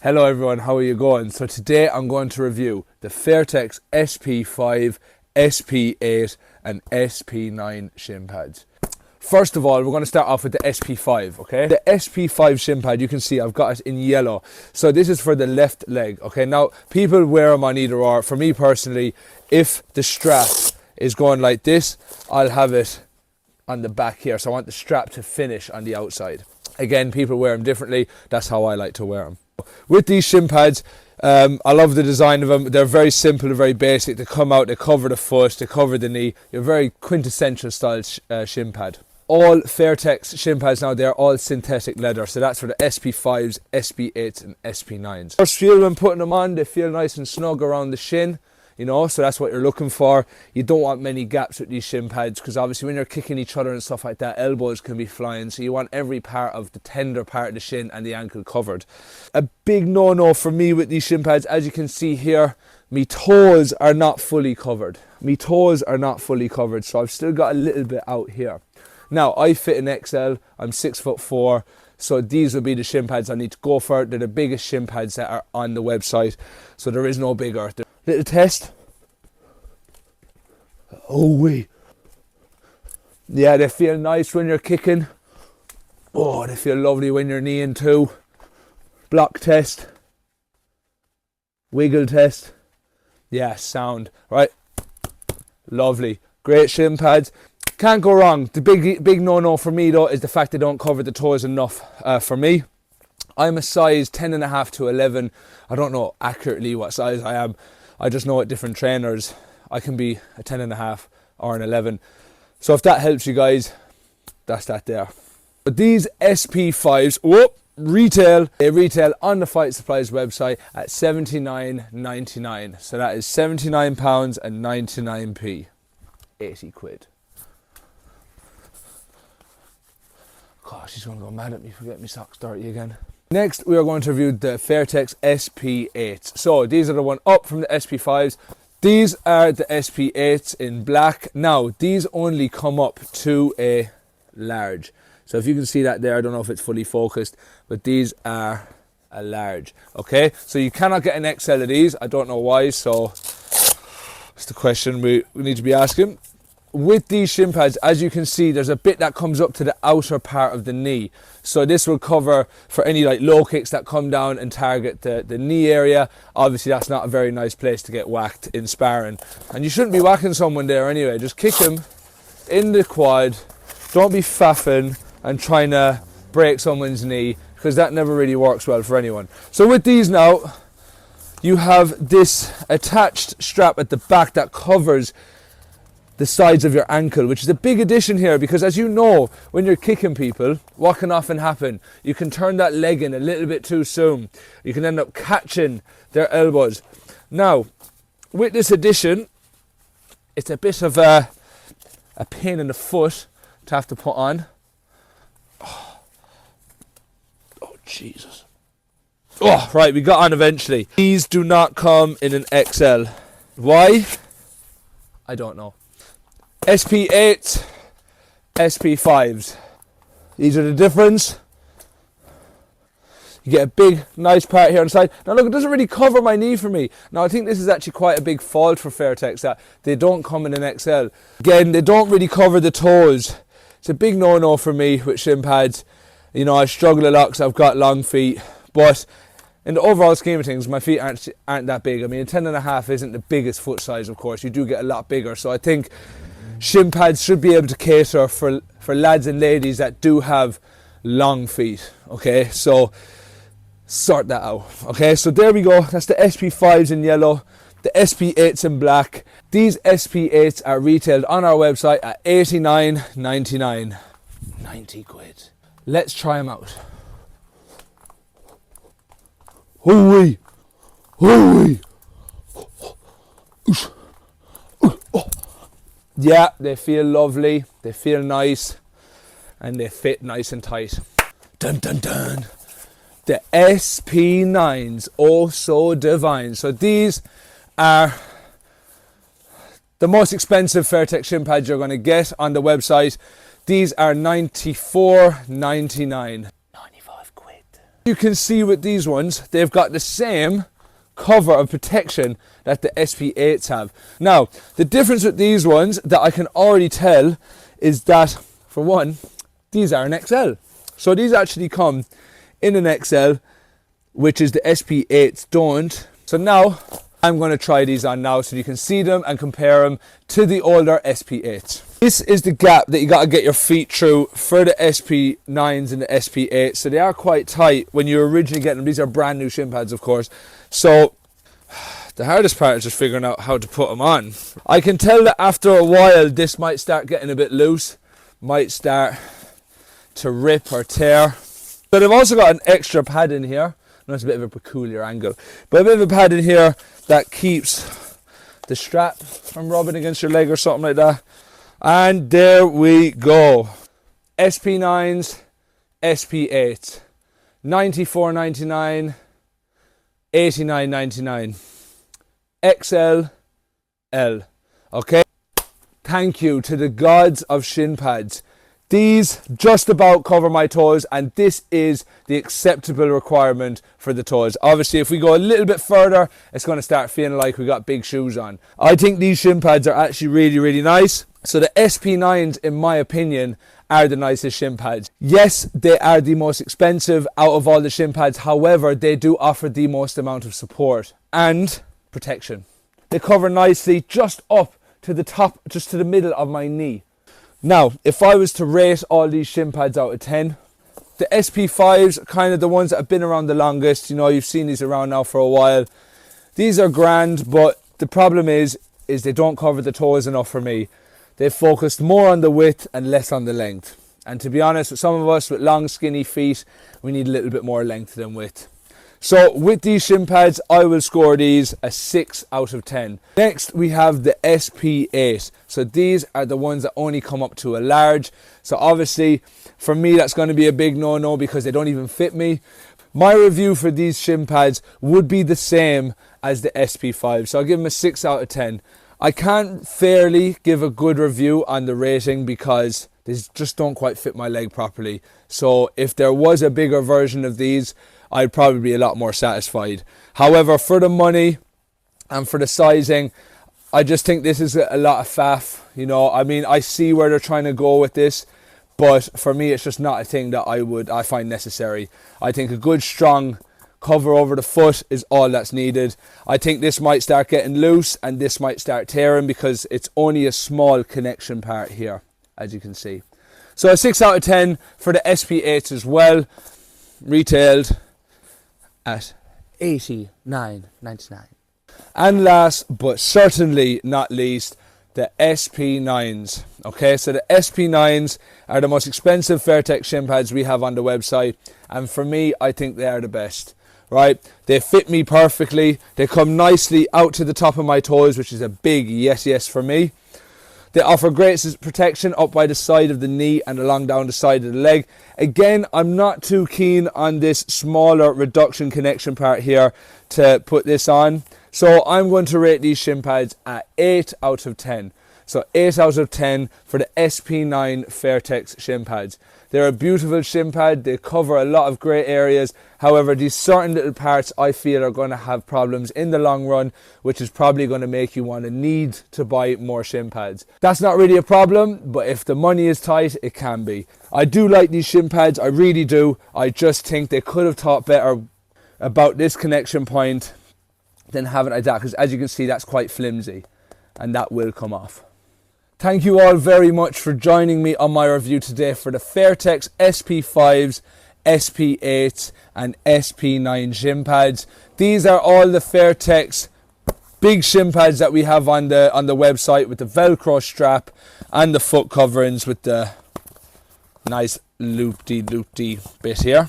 Hello everyone, how are you going? So today I'm going to review the Fairtex SP5, SP8 and SP9 shin pads. First of all, we're going to start off with the SP5, okay? The SP5 shin pad, you can see I've got it in yellow. So this is for the left leg, okay? Now, people wear them on either or. For me personally, if the strap is going like this, I'll have it on the back here. So I want the strap to finish on the outside. Again, people wear them differently. That's how I like to wear them. With these shin pads, I love the design of them. They're very simple and very basic. They come out, they cover the foot, they cover the knee. You're very quintessential style shin pad. All Fairtex shin pads now, they're all synthetic leather. So that's for the SP5s, SP8s and SP9s. First feel when putting them on, they feel nice and snug around the shin. You know, so that's what you're looking for. You don't want many gaps with these shin pads because obviously when you're kicking each other and stuff like that, elbows can be flying. So you want every part of the tender part of the shin and the ankle covered. A big no-no for me with these shin pads, as you can see here, my toes are not fully covered. My toes are not fully covered, so I've still got a little bit out here. Now, I fit an XL, I'm 6'4", so these will be the shin pads I need to go for. They're the biggest shin pads that are on the website, so there is no bigger. Little test. Oh wee. Yeah, they feel nice when you're kicking. Oh, they feel lovely when you're kneeing too. Block test. Wiggle test. Yeah, sound. Right. Lovely. Great shin pads. Can't go wrong. The big no-no for me though is the fact they don't cover the toes enough for me. I'm a size 10.5 to 11. I don't know accurately what size I am. I just know at different trainers I can be a 10.5 or an 11. So if that helps you guys, that's that there. But these SP5s, they retail on the Fight Supplies website at £79.99. So that is £79 and 99p. 80 quid. Gosh, she's going to go mad at me for getting my socks dirty again. Next, we are going to review the Fairtex SP8s. So these are the one up from the SP5s. These are the SP8s in black. Now, these only come up to a large. So if you can see that there, I don't know if it's fully focused, but these are a large. Okay, so you cannot get an XL of these. I don't know why, so that's the question we need to be asking. With these shin pads, as you can see, there's a bit that comes up to the outer part of the knee. So this will cover for any like low kicks that come down and target the knee area. Obviously, that's not a very nice place to get whacked in sparring. And you shouldn't be whacking someone there anyway. Just kick him in the quad. Don't be faffing and trying to break someone's knee, because that never really works well for anyone. So with these now, you have this attached strap at the back that covers the sides of your ankle, which is a big addition here, because as you know, when you're kicking people, what can often happen? You can turn that leg in a little bit too soon. You can end up catching their elbows. Now, with this addition, it's a bit of a pain in the foot to have to put on. Oh Jesus. Oh, right, we got on eventually. These do not come in an XL. Why? I don't know. SP8, SP5s. These are the difference. You get a big, nice part here on the side. Now look, it doesn't really cover my knee for me. Now I think this is actually quite a big fault for Fairtex, that they don't come in an XL. Again, they don't really cover the toes. It's a big no-no for me with shin pads. You know, I struggle a lot because I've got long feet. But in the overall scheme of things, my feet aren't that big. I mean, a 10.5 isn't the biggest foot size, of course. You do get a lot bigger. So I think shin pads should be able to cater for lads and ladies that do have long feet. Okay, so sort that out. Okay, so there we go. That's the SP5s in yellow, the SP8s in black. These SP8s are retailed on our website at £89.99. 90 quid. Let's try them out. Hoo-wee! Hoo-wee! Yeah, they feel lovely, they feel nice, and they fit nice and tight. Dun dun dun! The SP9s, oh so divine. So these are the most expensive Fairtex shin pads you're going to get on the website. These are £94.99. 95 quid. You can see with these ones, they've got the same cover of protection that the SP8s have. Now, the difference with these ones that I can already tell is that, for one, these are an XL. So these actually come in an XL, which is the SP8s don't. So now, I'm going to try these on now so you can see them and compare them to the older SP8s. This is the gap that you got to get your feet through for the SP9s and the SP8s. So they are quite tight when you originally get them. These are brand new shin pads, of course. So the hardest part is just figuring out how to put them on. I can tell that after a while, this might start getting a bit loose, might start to rip or tear. But I've also got an extra pad in here. That's a bit of a peculiar angle, but a bit of a pad in here that keeps the strap from rubbing against your leg or something like that. And there we go. SP9s, SP8s, $94.99, $89.99, XL, L. Okay. Thank you to the gods of shin pads. These just about cover my toes, and this is the acceptable requirement for the toes. Obviously, if we go a little bit further, it's going to start feeling like we got big shoes on. I think these shin pads are actually really, really nice. So the SP9s, in my opinion, are the nicest shin pads. Yes, they are the most expensive out of all the shin pads. However, they do offer the most amount of support and protection. They cover nicely just up to the top, just to the middle of my knee. Now, if I was to rate all these shin pads out of 10, the SP5s are kind of the ones that have been around the longest. You know, you've seen these around now for a while. These are grand, but the problem is they don't cover the toes enough for me. They've focused more on the width and less on the length. And to be honest, with some of us with long, skinny feet, we need a little bit more length than width. So with these shin pads, I will score these a 6 out of 10. Next, we have the SP8. So these are the ones that only come up to a large. So obviously, for me, that's going to be a big no-no because they don't even fit me. My review for these shin pads would be the same as the SP5. So I'll give them a 6 out of 10. I can't fairly give a good review on the rating because they just don't quite fit my leg properly. So if there was a bigger version of these, I'd probably be a lot more satisfied. However, for the money and for the sizing, I just think this is a lot of faff. You know, I mean, I see where they're trying to go with this, but for me, it's just not a thing that I find necessary. I think a good, strong cover over the foot is all that's needed. I think this might start getting loose and this might start tearing because it's only a small connection part here, as you can see. So a 6 out of 10 for the SP8s as well, retailed at $89.99. And last but certainly not least, the SP9s. Okay, so the SP9s are the most expensive Fairtex shin pads we have on the website, and for me, I think they are the best. Right, they fit me perfectly. They come nicely out to the top of my toes, which is a big yes for me. They offer great protection up by the side of the knee and along down the side of the leg. Again, I'm not too keen on this smaller reduction connection part here to put this on. So I'm going to rate these shin pads at 8 out of 10. So 8 out of 10 for the SP9 Fairtex shin pads. They're a beautiful shin pad. They cover a lot of great areas. However, these certain little parts I feel are going to have problems in the long run, which is probably going to make you want to need to buy more shin pads. That's not really a problem, but if the money is tight, it can be. I do like these shin pads. I really do. I just think they could have thought better about this connection point than having it like that, because as you can see, that's quite flimsy and that will come off. Thank you all very much for joining me on my review today for the Fairtex SP5s, SP8s and SP9 shin pads. These are all the Fairtex big shin pads that we have on the website, with the Velcro strap and the foot coverings with the nice loopy bit here.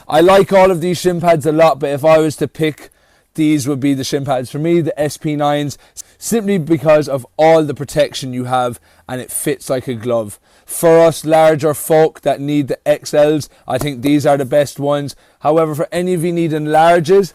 I like all of these shin pads a lot, but if I was to pick, these would be the shin pads for me, the SP9s, simply because of all the protection you have and it fits like a glove. For us larger folk that need the XLs, I think these are the best ones. However, for any of you needing larges,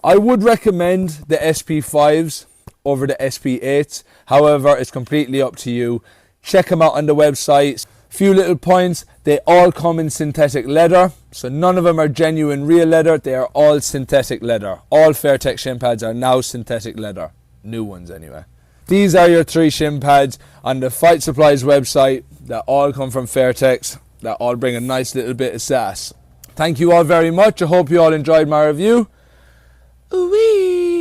I would recommend the SP5s over the SP8s. However, it's completely up to you. Check them out on the website. Few little points, they all come in synthetic leather, so none of them are genuine real leather, they are all synthetic leather. All Fairtex shin pads are now synthetic leather, new ones anyway. These are your 3 shin pads on the Fight Supplies website that all come from Fairtex, that all bring a nice little bit of sass. Thank you all very much, I hope you all enjoyed my review. Ooh-wee.